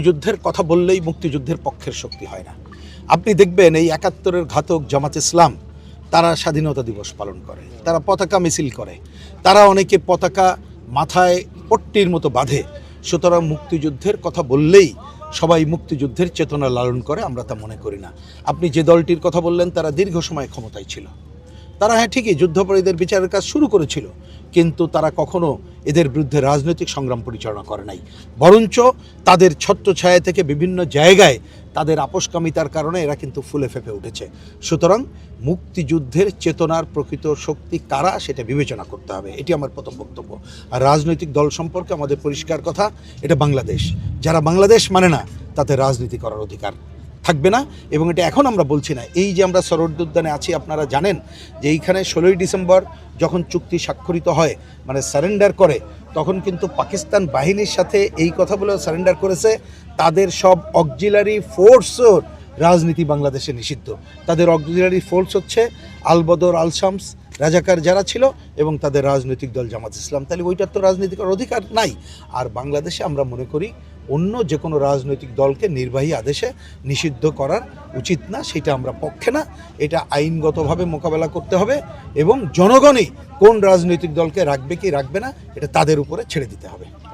মুক্তিযুদ্ধের কথা বললেই মুক্তিযুদ্ধের পক্ষের শক্তি হয় না। আপনি দেখবেন এই ৭১-এর ঘাতক জামাত ইসলাম তারা স্বাধীনতা দিবস পালন করে, তারা পতাকা মিছিল করে, তারা অনেকে পতাকা মাথায় পট্টির মতো বাঁধে। সুতরাং মুক্তিযুদ্ধের কথা বললেই সবাই মুক্তিযুদ্ধের চেতনা লালন করে, আমরা তা মনে করি না। আপনি যে দলটির কথা বললেন তারা দীর্ঘ সময় ক্ষমতায় ছিল, তারা হ্যাঁ ঠিকই যুদ্ধাপরাধীদের বিচারের কাজ শুরু করেছিল, কিন্তু তারা কখনো এদের বিরুদ্ধে রাজনৈতিক সংগ্রাম পরিচালনা করে নাই। বরঞ্চ তাদের ছত্রছায়া থেকে বিভিন্ন জায়গায় তাদের আপোষকামিতার কারণে এরা কিন্তু ফুলে ফেঁপে উঠেছে। সুতরাং মুক্তিযুদ্ধের চেতনার প্রকৃত শক্তি কারা সেটা বিবেচনা করতে হবে, এটি আমার প্রথম বক্তব্য। আর রাজনৈতিক দল সম্পর্কে আমাদের পরিষ্কার কথা, এটা বাংলাদেশ। যারা বাংলাদেশ মানে না তাদের রাজনীতি করার অধিকার থাকবে না। এবং এটা এখন আমরা বলছি না, এই যে আমরা সরোয়ার্দী উদ্যানে আছি, আপনারা জানেন যে এইখানে 16ই ডিসেম্বর যখন চুক্তি স্বাক্ষরিত হয়, মানে সারেন্ডার করে, তখন কিন্তু পাকিস্তান বাহিনীর সাথে এই কথা বলে সারেন্ডার করেছে তাদের সব অক্সিলারি ফোর্সও রাজনীতি বাংলাদেশে নিষিদ্ধ। তাদের অক্সিলারি ফোর্স হচ্ছে আল বদর, আল শামস, রাজাকার যারা ছিল, এবং তাদের রাজনৈতিক দল জামাত ইসলাম। তাহলে ওইটার তো রাজনৈতিক অধিকার নাই। আর বাংলাদেশে আমরা মনে করি অন্য যে কোনো রাজনৈতিক দলকে নির্বাহী আদেশে নিষিদ্ধ করার উচিত না, সেটা আমরা পক্ষে না। এটা আইনগতভাবে মোকাবেলা করতে হবে এবং জনগণই কোন রাজনৈতিক দলকে রাখবে কি রাখবে না এটা তাদের উপরে ছেড়ে দিতে হবে।